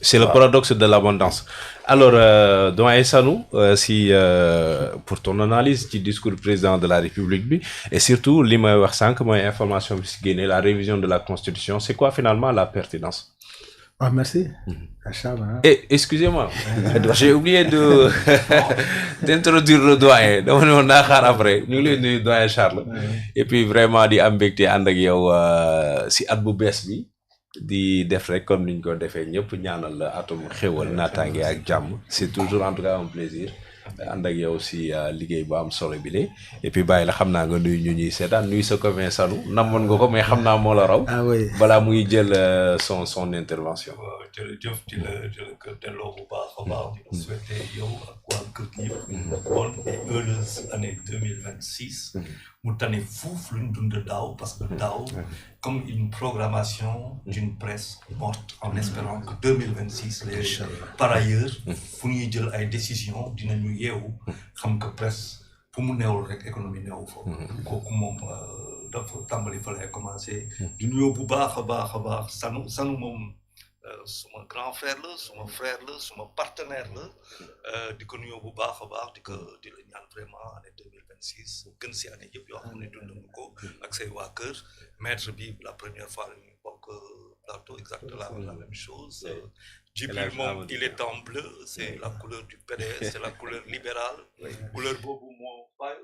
C'est le paradoxe de l'abondance. Alors, doyen Sanou, si pour ton analyse du discours du président de la République bi, et surtout li may wax sànq mooy information bi si génne la révision de la Constitution, c'est quoi finalement la pertinence? Ah, merci. Charles, Et excusez-moi, j'ai oublié de d'introduire le doyen. dama ne woon naa xaar après ñu ngi lay nuyu doyen Charles. Et puis vraiment di am mbégte ànd ak yow si at bu bees bi. di def rek comme niñ ko defee ñëpp ñaanal la atum xéwal naataange ak jàmm c'est toujours en tout cas un plaisir ànd ak yow si liggéey bu am solo bi de et puis bàyyi la xam naa nga nuyu ñu ñuy seetaan nuyu sa copain Sanou namoon nga ko mais xam naa moo la raw. ah oui balaa muy jël son intervention. jërëjëf di la delloo bu baax a baax di la souhaiter yow ak waa kër gi yëpp bonne et heureuse année 2026 mu tane fuuf luñ dund daaw parce que daaw comme une programmation d'une presse morte en espérant que 2026 les par ailleurs fu ñuy jël ay décisions dinañu yeewu xam que presse fu mu neewul rek économie neewu fa kooku moom dafa tàmbali fa lay commencé di nuyoo bu baax a baax Sanou moom suma grand frère la suma frère la suma partenaire la di ko nuyoo bu baax a baax di la ñaan vraiment année 2026 gën si année yëpp yoo xam ne dund nga ko ak say waa kër maître bi la première fois ñu bokk plateau exactement la même chose Djibril moom il est en bleu c'est la couleur du PDS c'est la couleur libérale couleur boobu moo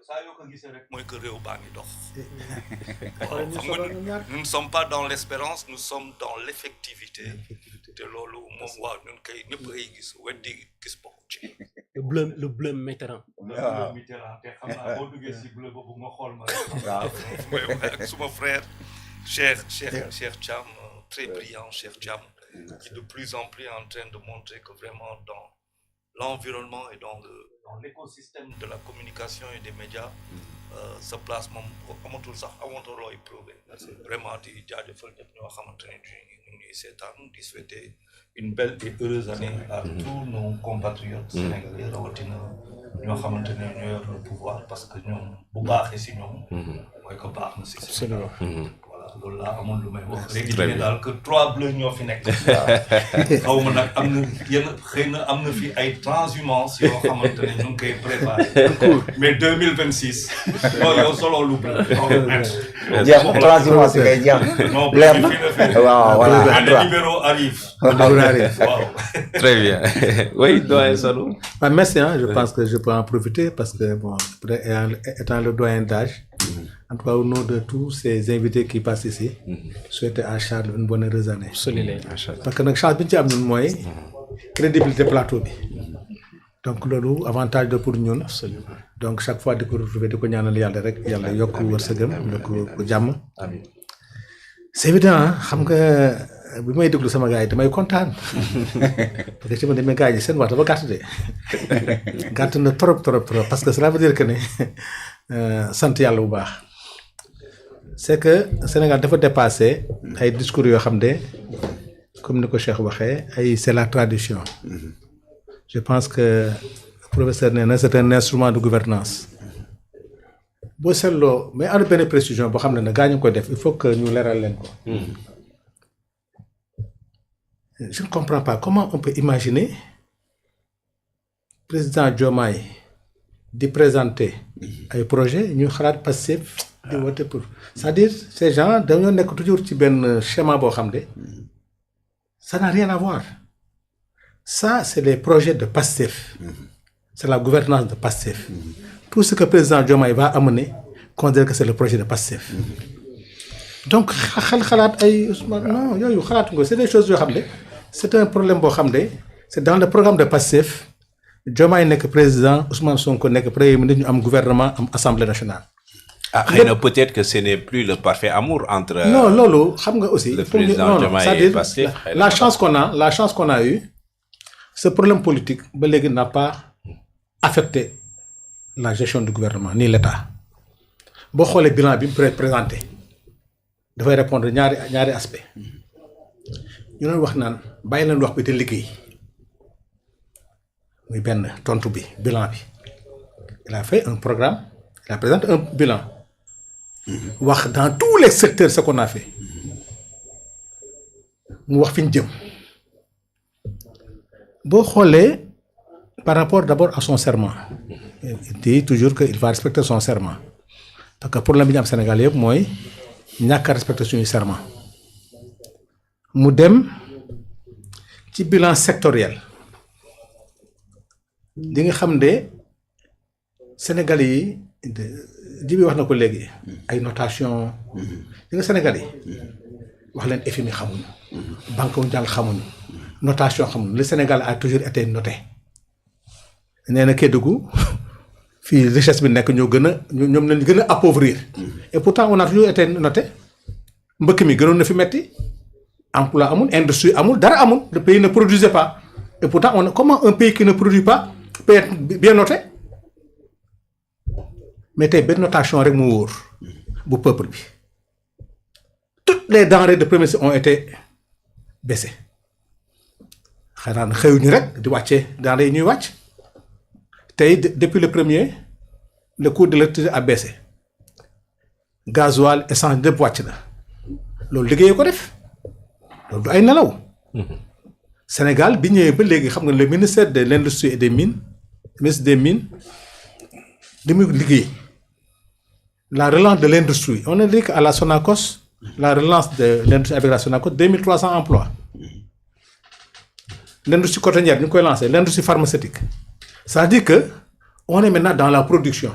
saa yoo ko gisee rek mooy que réew baa ngi dox nous ne sommes pas dans l'espérance nous sommes dans l'effectivité te loolu moom waaw ñun kay ñëpp ay gis weddi gis bokk ci le bleu Mitterrand te xam naa boo duggee si bleu boobu nga xool ma rek ak suma frère Cheikh Thiam très brillant Cheikh Thiam qui de plus en plus est en train de montrer que vraiment dans l'environnement et dans l'écosystème de la communication et des médias sa place moom amatul looy prouver vraiment di jaajëfal ñëpp ñoo xamante ne ñu ngi seetaan di souhaiter une belle et heureuse année à tous nos compatriotes sénégalais rawatina ñoo xamante ne ñoo yor le pouvoir parce que ñoom bu baaxee si ñoom mooy que baax na si Sénégal loolu laa amoon lu may wax léegi ne daal que 3 bleus ñoo fi nekk xaw ma nag am na yenn xëy na am na fi ay transhumance yoo xamante ne ñu ngi koy préparé mais 2026 yow solo lu bleu jeex na transhumance kay jeex non bleu bi fii la waaw voilà les libéraux arrivent waaw très bien oui doyen Sanou. merci je pense que je peux en profiter parce que bon étant le doyen d'âge en tout cas au nom de tous ces invités qui passent ici souhaiter à Charles une bonne heureuse année parce que nag chance bi ñu ci am ñun mooy crédibilité plateau bi donc loolu avantage de pour ñun donc chaque fois di ko retrouver di ko ñaanal yàlla rek yàlla yokk wërsëgam yokk ko jàmm c'est évident xam nga bi may déglu sama gars yi damay kontaan parce que ci ma demee gars yi seen wax dafa gàtt de gàtt na trop parce que cela veut dire que ne sant yàlla bu baax c'est que Sénégal dafa dépassé ay discours yoo xam ne comme ni ko Cheikh waxee ay c'est la tradition je pense que professeur nee na c'est un instrument de gouvernance boo seetloo mais am na benn précision boo xam ne nag gaa ñu koy def il faut que ñu leeral leen ko je ne comprends pas comment on peut imaginer président Diomaye di présenter ay projet ñu xalaat Pastef di wote pour c'est-à-dire ces gens dañoo nekk toujours ci benn schéma boo xam ne ça n'a rien à voir ça c'est les projets de Pastef c'est la gouvernance de Pastef tout ce que président Diomaye va amener considère que c'est le projet de Pastef donc xalaat ay Ousmane non yooyu xalaatu nga c'est des choses yoo xam ne c'est un problème boo xam ne c'est dans le programme de Pastef Diomaye nekk président Ousmane Sonko nekk premier ministre ñu am gouvernement am assemblée nationale. xëy na peut-être que ce n'est plus le parfait amour entre. non loolu xam nga aussi. le président Diomaye et Pastef la chance qu'on a eu ce problème politique ba léegi n'a pas affecté la gestion du gouvernement ni l'État boo xoolee bilan bi mu présenté dafay répondre ñaari aspect ñu doon wax naan bàyyi leen wax bi te liggéey. muy benn tontu bi bilan bi il a fait un programme il a présenté un bilan wax dans tous les secteurs ce qu'on a fait mu wax fi ñu jëm boo xoolee par rapport d'abord à son serment il dit toujours que il va respecter son serment parce que problème bi ñu am Sénégal yëpp mooy ñàkk a respecter suñuy serment mu dem ci bilan sectoriel di nga xam ne Sénégal yi Djibi wax na ko léegi ay notation di nga Sénégal yi wax leen FMI xamuñu Banque mondiale xamuñu notation xamuñu le Sénégal a toujours été noté nee na Kédougou fii richesse bi nekk ñoo gën a ñoom lañ gën a appauvrir et pourtant on a toujours été noté mbëkk mi gënoon na fi metti emploi amul industrie amul dara amul le pays ne produisait pas et pourtant comment un pays qui ne produit pas peut être bien noté mais tey benn notation rek mu wóor bu peuple bi toutes les denrées de première ont été baissées xanaa na xëyuñu rek di wàccee denrées yi ñuy wàcc tey depuis le premier le coût de l'électricité a baissé gasoil essence lépp wàcc na loolu liggéeyee ko def loolu du ay nelaw Sénégal bi ñëwee ba léegi xam nga le ministère de l'industrie et des mines ministre des mines li muy liggéey la relance de l'industrie on a dit qu'à la Sonacos la relance de l'industrie avec la Sonacos 2300 emplois l'industrie cotonnière ñu ngi koy lancé l'industrie pharmaceutique c'est-à-dire que on est maintenant dans la production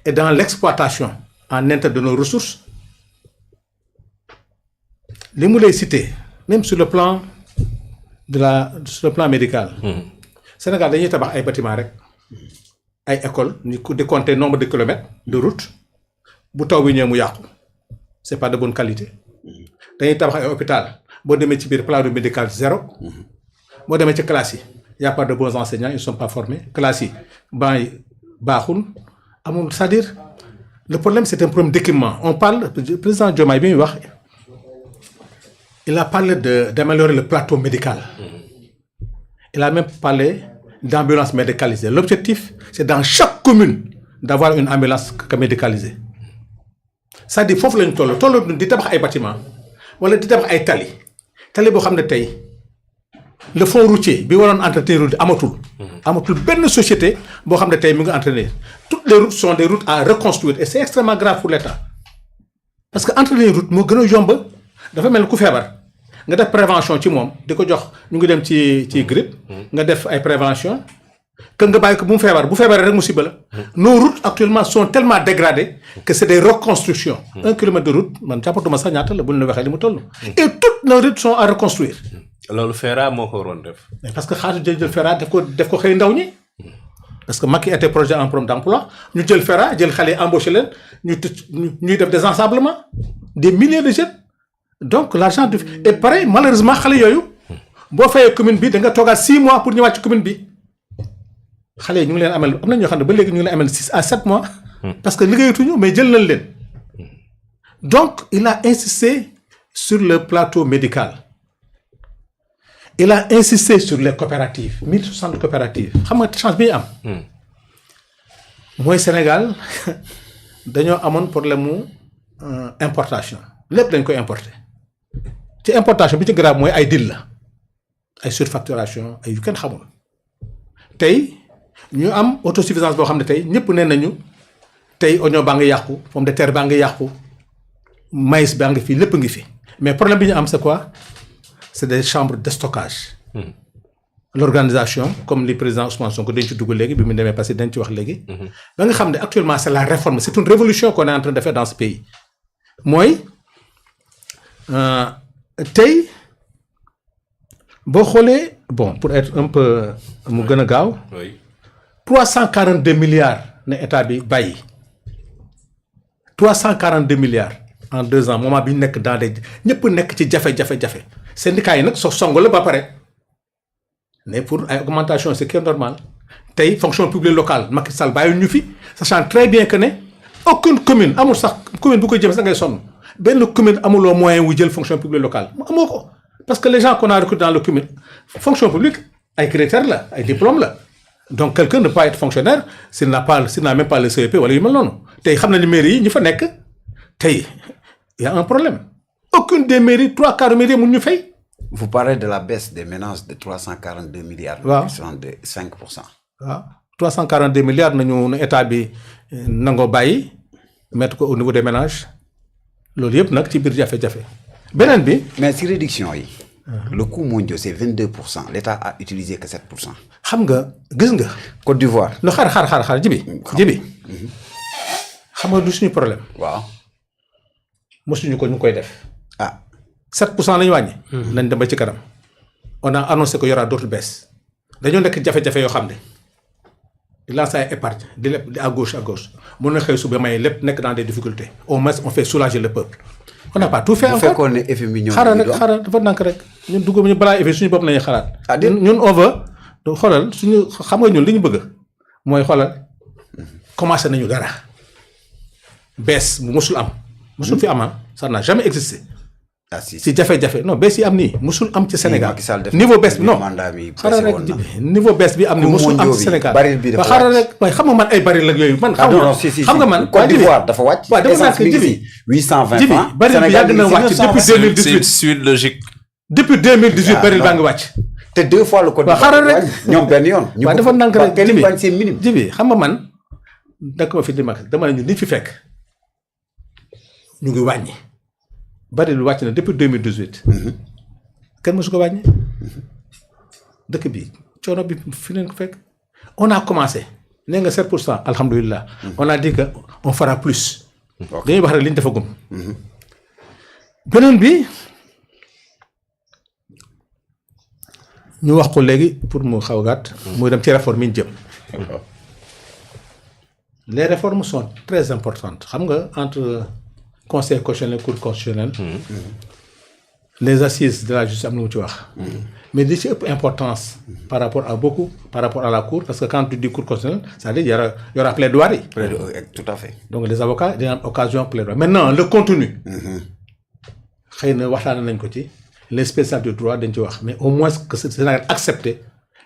et dans l'exploitation en interne de nos ressources li mu lay citer même sur le plan médical Sénégal dañuy tabax ay bâtiments rek ay écoles ñu di compter nombre de kilomètres de route bu taw bi ñëw mu yàqu c'est pas de bonne qualité dañuy tabax ay hôpital boo demee ci biir plateau médical zéro boo demee ci classe yi y a pas de bons enseignants ils sont pas formés classe yi banc yi baaxul amul c'est-à-dire le problème c'est un problème d'équipement on parle président Diomaye bi muy wax il a parlé d'améliorer le plateau médical il a même parlé d'ambulance médicalisée l'objectif c'est dans chaque commune d'avoir une ambulance médicalisée c'est-à-dire foofu lañu toll di tabax ay bâtiments wala di tabax ay tali boo xam ne tey le fonds routier bi waroon entretenir route amatul benn société boo xam ne tey mi ngi entretenir toutes les routes sont des routes à reconstruire et c'est extrêmement grave pour l'État parce que entretenir route moo gën a yomb dafa mel ni ku feebar nga def prévention ci moom di ko jox ñu ngi dem ci grippe nga def ay prévention que nga bàyyi ko bu feebaree rek musiba la nos routes actuellement sont tellement dégradées que c'est des reconstructions 1 kilomètre de route man jàppatuma sax ñaata la bu ñu la waxee li mu toll et toutes nos routes sont à reconstruire loolu FERA moo ko waroon def parce que xaalis jël FERA def ko xëy ndaw ñi parce que Macky était projet en programme d'emploi ñu jël FERA jël xale yi embauché leen ñuy def des ensablements des milliers de jeunes donc l'argent du et pareil malheureusement xale yooyu boo fayee commune bi da nga toogaat 6 mois pour ñëwaat ci commune bi xale yi ñu ngi leen amel am na ñoo xam ne ba léegi ñu ngi leen amel 6 à 7 mois parce que liggéeyatuñu mais jël nañ leen donc il a insisté sur le plateau médical il a insisté sur les coopératives 1060 coopératives xam nga chance bi ñu am mooy Sénégal dañoo amoon problème mu importation lépp dañ koy importer ci importation bi ci grave mooy ay dil la ay surfacturation ay yu kenn xamul tey ñu am autosuffisance boo xam ne tey ñëpp nee nañu tey oignon baa ngi yàqu pomme de terre baa ngi yàqu maïs baa ngi fi lépp ngi fi mais problème bi ñu am c'est quoi c'est des chambres de stockage l'organisation comme li président Ousmane Sonko dañ ci dugg léegi bi mu demee parce que dañ ci wax léegi ba nga xam ne actuellement c'est la réforme c'est une révolution qu'on est en train de faire dans ce pays mooy tey boo xoolee bon pour être un peu mu gën a gaaw 342 milliards na état bi bàyyi 342 milliards en 2 ans moment bi ñu nekk dans des ñëpp nekk ci jafe-jafe syndicats yi nag song la ba pare mais pour ay augmentation c'est que normal tey fonction publique locale Macky Sall bàyyi ñu fi sachant très bien que ne aucune commune amul sax commune bu koy jëm sax ngay sonn benn commune amuloo moyen wu jël fonction publique locale amoo ko parce que les gens qu'on a recrutés dans le commune fonction publique ay critères la ay diplômes la donc quelqu'un ne peut pas être fonctionnaire s'il n'a même pas le CEP wala yu mel noonu tey xam nañu mairie yi ñu fa nekk tey y a un problème aucune des mairies 3/4 mairies mun ñu fay Vous parlez de la baisse des ménages de 342 milliards. Waaw. De 5%. waaw 342 milliards nañu état bi nangoo bàyyi mettre ko au niveau des ménages loolu yëpp nag ci biir jafe-jafe beneen bi. Mais si réduction yi. Le coût mondial c'est 22%. L'État a utilisé que 7%. xam nga gis nga. Côte d'Ivoire. no xaar jibi xam nga du suñu problème. Waaw. mosuñu ko ñu koy def. Ah. 7% la ñu wàññi. nañ dem ba ci kanam. on a annoncé que y aura d'autres baisses. dañoo nekk jafe-jafe yoo xam ne di lancer ay épargne di lépp à gauche mën na xëy suba may lépp nekk dans des difficultés au moins on fait soulager le peuple. on n'a pas tout fait encore bu fekkoon ne FMI ñëw xaaral dafa nànk rek ñun dugg ñu balaa effet suñu bopp nañu xalaat. ñun on veut xoolal suñu xam nga ñun li ñu bëgg mooy xoolal commencé nañu dara baisse bu mosul am. mosul fi am ça n'a jamais existé. ah si si jafe-jafe non baisse yi am nii mosul am ci Sénégal. niveau baisse bi non xaaral rek niveau baisse bi am ni mosul am ci Sénégal. xaaral rek waaye xam nga man ay baril ak yooyu man. xam nga man Côte d'Ivoire dafa wàcc. waaw dafa naan que jibi 820 francs. baril bi yàgg na wàcc depuis 2018. c'est une suite logique. depuis 2018 baril baa ngi wàcc. te 2 fois le Côte d'Ivoire. xaaral rek ñoom benn yoon. waaw dafa nank rek jibi wàññi seen minimum. jibi xam nga man dëkk ma fi di mag dama ne ñu li fi fekk ñu ngi wàññi. bari lu wàcc na depuis 2018. kenn mësu ko wàññi. dëkk bi coono bi fi leen ko fekk. on a commencé nee nga 7% alhamdulilah. on a dit que on fera plus. dañuy wax rek li ñu defagum. beneen bi ñu wax ko léegi pour mu xaw gàtt. muy dem ci réforme yi ñu jëm. les réformes sont très importantes xam nga entre. Conseil constitutionnel cour constitutionnelle. Les assises de la justice am na mu ci wax. mais li ci ëpp importance. par rapport à la cour parce que quand tu dis cour constitutionnelle c'est-à-dire y aura plaidoirie. Tout à fait. donc les avocats dina am occasion plaidoirie maintenant le contenu. xëy na waxtaan nañ ko ci. les spécialistes du droit dañ ci wax mais au moins que Sénégal accepter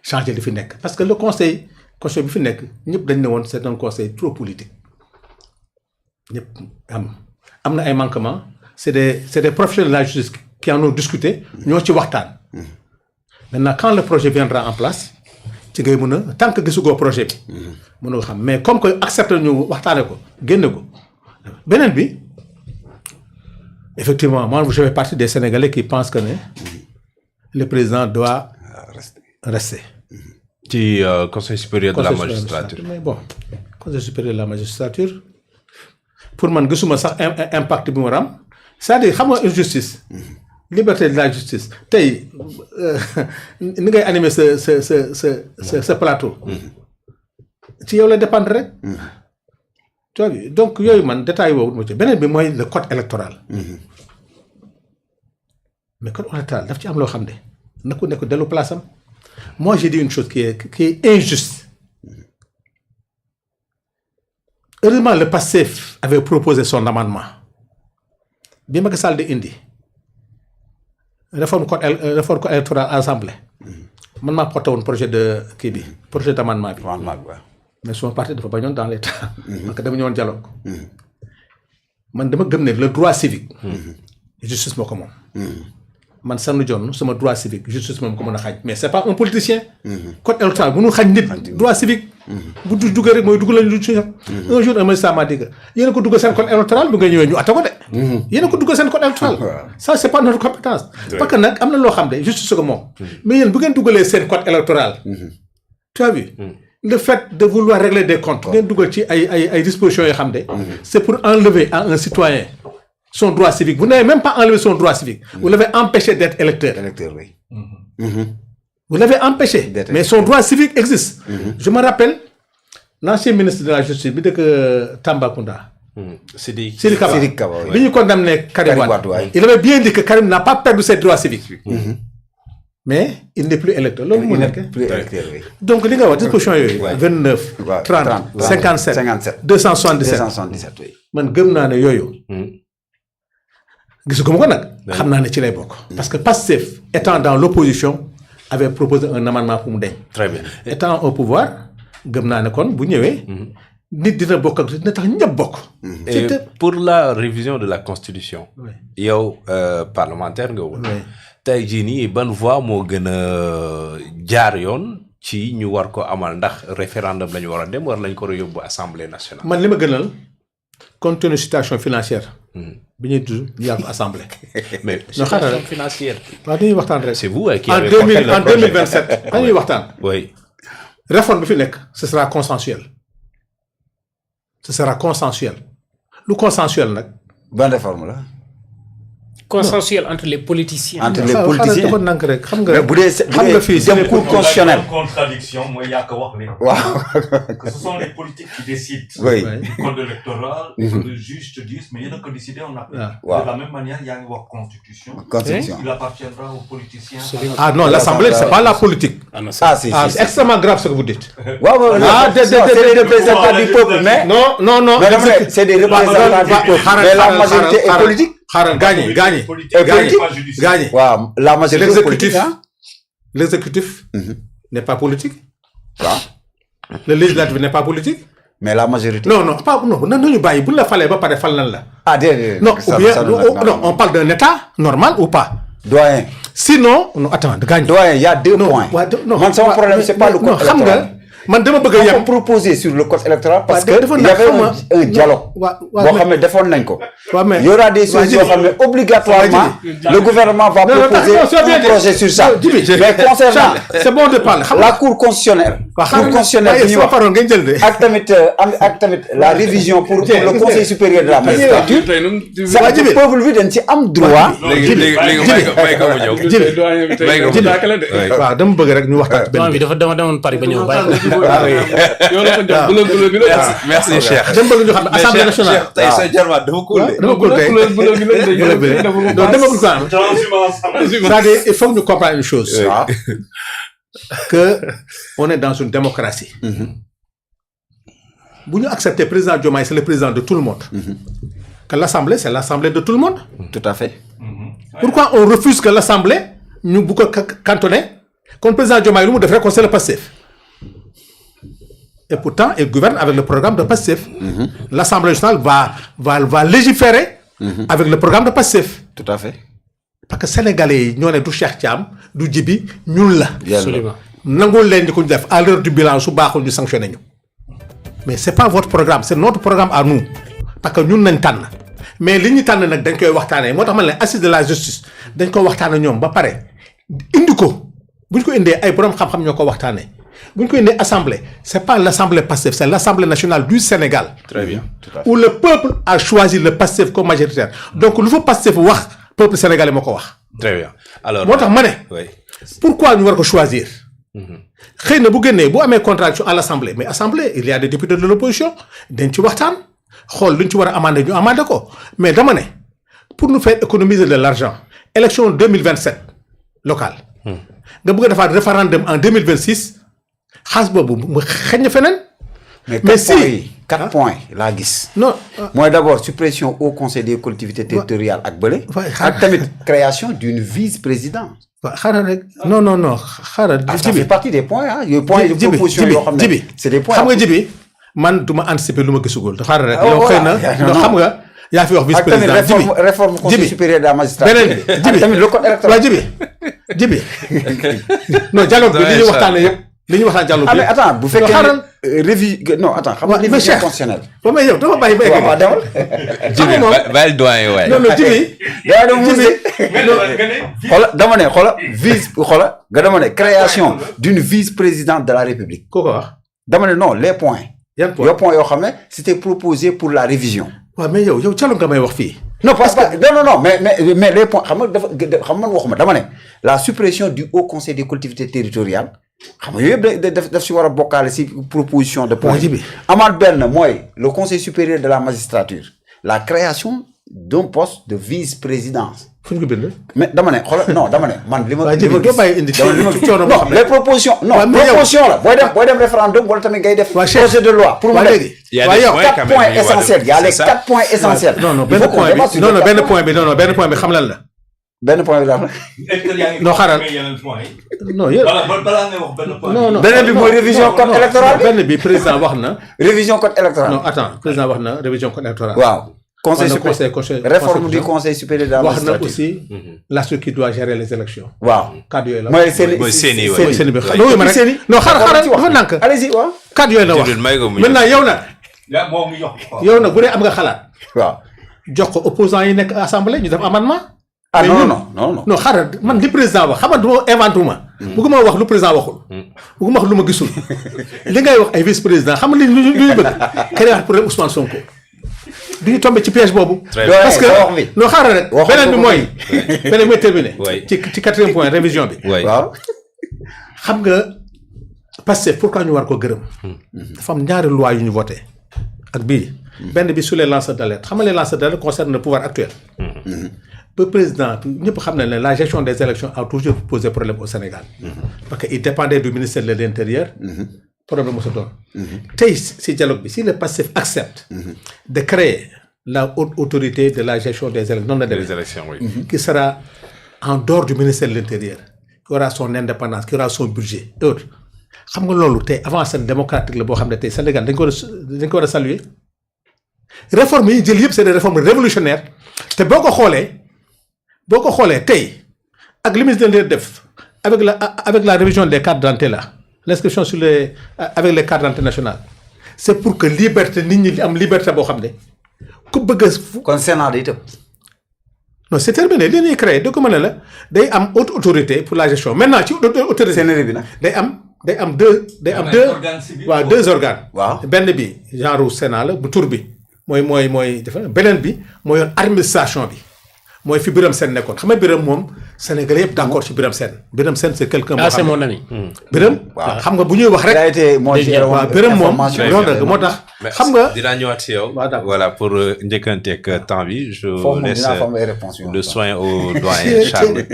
changer li fi nekk parce que le conseil constitutionnel bi fi nekk ñëpp dañ ne woon c'est un conseil trop politique ñëpp am na ay manquements c'est des professionnels de la justice qui en ont discuté ñoo ci waxtaan. maintenant quand le projet viendra en place ci ngay mën a tant que gisugoo projet bi. mën nga xam mais comme que accepté ñu waxtaane ko génne ko beneen bi effectivement moi je fais partie des Sénégalais qui pensent que ne le président doit rester. ci conseil supérieur de la magistrature mais bon conseil supérieur de la magistrature. pour man gisuma sax impact bi mu am c'est-à-dire xam nga injustice. liberté de la justice tey ni ngay animer sa plateau. ci yow la dépendre rek. tu vois donc yooyu man détail woowu ma ci beneen bi mooy le code électoral. mais code électoral daf ci am loo xam ne na ku nekk dellu place am moi j'ai dit une chose qui est injuste. Heureusement, le PASTEF avait proposé son amendement. Bi Macky Sall di indi réforme code électoral à l'Assemblée. Man maa porté woon projet de kii bi projet d'amendement bi. mais suma parti dafa bañoon dans l'état. parce que dama ñëwoon dialogue. man dama gëm ne le droit civique. justice moo ko moom. man Sanu Dione sama droit civique justice moom ko mën a xaaj mais c'est pas un politicien. code électoral bu ñu xaaj nit droit civique. bu du duggee rek mooy dugg lañu lu ci un jour un magistrat m'a dit que yéen a ko dugg seen code électoral bu nga ñëwee ñu atte ko de. yéen a ko dugg seen code électoral. ça c'est pas notre compétence. parce que nag am na loo xam ne justice ko moom. mais yéen bu ngeen duggalee seen code électoral. tu as vu. le fait de vouloir régler des comptes. ngeen duggal ci ay dispositions yoo xam ne. c'est pour enlever à un citoyen son droit civique vous n'avez même pas enlevé son droit civique. vous l'avez empêché d'être électeur. Oui. Vous l'avez empêché, mais son droit civique existe. Je me rappelle l'ancien ministre de la Justice bi dëkk Tambacounda. Sidiki Kaba. Bi ñu condamné Karim Wade. Il avait bien dit que Karim n'a pas perdu ses droits civiques. mais il n'est plus électeur loolu mu nekk. donc li nga wax disposition yooyu. 29 30 57 277 man gëm naa ne yooyu. gisu ko ma ko nag. xam naa ne ci lay bokk. parce que Pastef étant dans l'opposition avait proposé un amendement pour mu deñ. très bien étant au pouvoir gëm naa ne kon bu ñëwee. nit dina bokk ak dina tax ñëpp bokk. et pour la révision de la constitution. yow parlementaire nga woon. tey jii nii ban voie moo gën a jaar yoon ci ñu war ko amal ndax référendum la ñu war a dem war lañ ko yóbbu assemblée nationale. man li ma gënal compte tenu situation financière. bi ñuy tudd ñu yàgg assemblée. mais situation financière. waaw dañuy waxtaan rek. c'est vous qui en avez 2027 dañuy waxtaan. oui. réforme bi fi nekk ce sera consensuel. ce sera consensuel. lu consensuel nag. Bonne réforme là. Consensuel entre les politiciens. Entre les politiciens. dafa nank rek xam nga. Mais bu dee xam nga fii dem cour constitutionnel. Contradiction, moi, il y a que wax léegi. Waaw. Que ce sont les politiques qui décident. Oui. Le code électoral, le juge te dit, mais il y en a que décider, on applique. Wow. De la même manière, il y a une constitution. Constitution. Il appartiendra aux politiciens. Ah non, l'Assemblée, c'est pas la politique. Ah, si, Ah, si. c'est extrêmement grave ce que vous dites. Waaw, c'est des représentants du peuple, mais. Non. Mais dama ne c'est des représentants du peuple. Mais la majorité est politique. Xaaral gagné. Gagné. Waaw, la majorité est politique. L'exécutif n'est pas politique. Waaw. Le législatif n'est pas politique. Mais la majorité. Non, nañu bàyyi bu la falee ba pare fal nan la. Ah, déedéet. Non, ou bien non, on parle d'un état normal ou pas. Doyen. Sinon, non, attends, gagne. Doyen, il y a deux points. Non, Man, son problème, c'est pas le code xam nga électoral. man dama bëgg a On yem. proposé sur le code électoral parce que defoon il y naa avait xam nga un dialogue. Boo xam ne defoon nañ ko. Il y aura des choses yoo xam ne obligatoirement le gouvernement va proposer un projet sur ça. Mais concernant c'est bon de parler. la cour constitutionnelle. Cour constitutionnelle bi ñuy wax parole nga jël de. ak tamit la révision pour le conseil supérieur de la magistrature. Ça peuple bi dañ ci am droit. léegi may ko mu ñëw. waaw dama bëgg rek ñu waxtaan benn bi dafa demoon Paris ba ñëw bàyyi. Merci Cheikh. dama bëgg ñu xam ne assemblée nationale. tey sa jarwaat dafa cool de. dama cool tey donc dama bëgg ko am. c'est-à-dire il faut que ñu comprendre une chose. que on est dans une démocratie. bu ñu accepter président Diomaye c'est le président de tout le monde. que l'assemblée c'est l'assemblée de tout le monde. Tout à fait. Pourquoi on refuse que l'assemblée ñu bu ko cantonner kon président Diomaye lu mu def rek kon c'est le Pastef. Et pourtant il gouverne avec le programme de Pastef. L'Assemblée nationale va légiférer avec le programme de Pastef. Tout à fait. Parce que sénégalais yi ñoo ne du Cheikh Thiam du Djibi ñun la. Absolument. nangul leen di ko ñu def à l'heure du bilan su baaxul ñu sanctionné ñu. mais c'est pas votre programme c'est notre programme à nous parce que ñun nañ tànn mais li ñu tànn nag dañ koy waxtaanee moo tax man ne assise de la justice dañ ko waxtaanee ñoom ba pare indi ko bu ñu ko indee ay borom xam-xam ñoo ko waxtaanee bu ñu ko indee assemblée c'est pas l'assemblée Pastef c'est l'assemblée nationale du Sénégal. Très bien. Où le peuple a choisi le Pastef comme majoritaire donc lu fa Pastef wax peuple sénégalais moo ko wax. Très bien alors moo tax ma ne. oui. pourquoi ñu war ko choisir. xëy na bu génnee bu amee contradiction à l'assemblée mais assemblée il y a des députés de l'opposition dañ ci waxtaan xool lu ñu ci war a amender ñu amender ko mais dama ne pour nous faire économiser de l'argent élection 2027 locale nga bëgg a defaat référendum en 2026 xaalis boobu mu xëy na feneen. mais si 4 points laa gis. non mooy d'abord suppression au conseil des collectivités territoriales ak bële. ak tamit création d'une vice-présidence. waaw xaaral rek non xaaral. ça fait partie des points ah yooyu points de proposition yoo xam ne c'est des points. xam nga Djibi man du ma anticiper lu ma gisugul te xaaral rek. yow xëy na xam nga yaa fi wax vice président ak tamit réforme conseil supérieur de la magistrature. beneen bi Djibi ak tamit le code électoral. waaw Djibi non dialogue bi li ñuy waxtaanee yëpp li ñuy waxtaan dialogue bi. ah mais attends bu fekkee non attends xam nga révision constitutionnelle. ba may yow dama bàyyi ba egg. waaw demal. Djibi bàyyil doyen waay. non Djibi. dama ne dama ne création d'une vice-présidente de la République. koo ko wax. dama ne non les points. yan points yoo xam ne c'était proposé pour la révision. waaw mais yow dialogue nga may wax fii. non parce que non mais les points xam nga xam man waxuma dama ne la suppression du haut conseil des collectivités territoriales xam nga yooyu yëpp daf si war a bokkaale si proposition de point. amaat benn mooy le conseil supérieur de la magistrature la création d'un poste de vice-présidence. fu ñu ko bind. mais dama ne man li ma. waaw Djibi doo bàyyi indi coono non les propositions. non proposition la booy dem référendum wala tamit ngay def. projet de loi pour mu def. il y a des points quand même 4 points essentiels il y a les 4 points essentiels. non benn point bi xam lan la. benn point bi daal. non xaaral non yéen. balaa ngay wax benn point. non beneen bi mooy révision code électoral bi. benn bi président wax na. révision code électoral. non attends président wax na révision code électoral. waaw. réforme du conseil supérieur de la magistrature. aussi la structure qui doit gérer les élections. waaw cadre yooyu la. mooy Séni Séni bi non xaaral dafa nànk. allez-y waaw. cadre yooyu la wax maintenant yow nag. yow nag bu dee am nga xalaat. waaw jox ko opposants yi nekk assemblée ñu def amendement. ah non xaaral man li président wax xam nga du ma inventé wu ma. bëgguma wax lu président waxul. bëgguma wax lu ma gisul. li ngay wax ay vice président xam nga li ñu bëgg. créé wax pour Ousmane Sonko. du ñu tombé ci piège boobu. parce que non xaaral rek. beneen bi mooy. beneen bi mooy terminé. ci 4e point révision bi. waaw. xam nga Pastef pourquoi ñu war ko gërëm. dafa am ñaari loi yu ñu voté. ak bii. benn bi sur les lanceurs d'alerte xam nga les lanceurs d'alerte concernent le pouvoir actuel. Le président ñëpp xam na ne la gestion des élections a toujours posé problème au Sénégal. parce que il dépendait du ministère de l'Intérieur. problème mosu doon. tey si dialogue bi si le Pastef accepte. de créer la haute autorité de la gestion des élections non des élections oui. qui sera en dehors du ministère de l'Intérieur. qui aura son indépendance qui aura son budget et autres. xam nga loolu tey avancée démocratique la boo xam ne tey Sénégal dañ ko war a saluer. réformes yi jël yëpp c'est des réformes révolutionnaires te boo ko xoolee tey ak li ministre de def avec la révision des cartes d'identité là l'inscription sur avec les cartes d'identité nationales c'est pour que liberté nit ñi am liberté boo xam ne ku bëgg a. kon Sénat day tëb. non c'est terminé li ñuy créé da ko mën a la day am haute autorité pour la gestion maintenant ci autorité. Sénégal bi nag day am deux organes. waaw benn bi genre Sénat la bu tur bi mooy dafa beneen bi mooy yoon administration bi. mooy fi Birame Sène nekkoon xam nga Birame moom Sénégalais yëpp d'accord ci Birame Sène. Birame Sène c'est quelqu'un. ah c'est mon ami. Birame. waaw xam nga bu ñuy wax rek. waaw Birame moom loolu rek moo tax. xam nga dinaa ñëwaat si yow. voilà pour njëkkanteeg temps bi. je laisse le soin au doyen Charles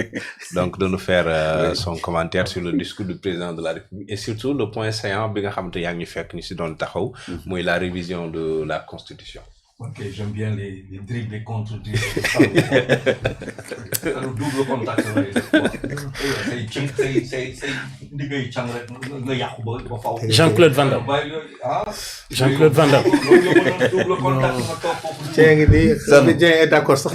donc de nous faire son commentaire sur le discours du président de la République et surtout le point saillant bi nga xamante yaa ngi ñu fekk ñu si doon taxaw. mooy la révision de la constitution. Ok, j'aime bien les dribbles, les contre-dribbles. C'est le double contact. Jean-Claude Van Damme. Jean-Claude Van Damme. Double contact. D'accord, ça.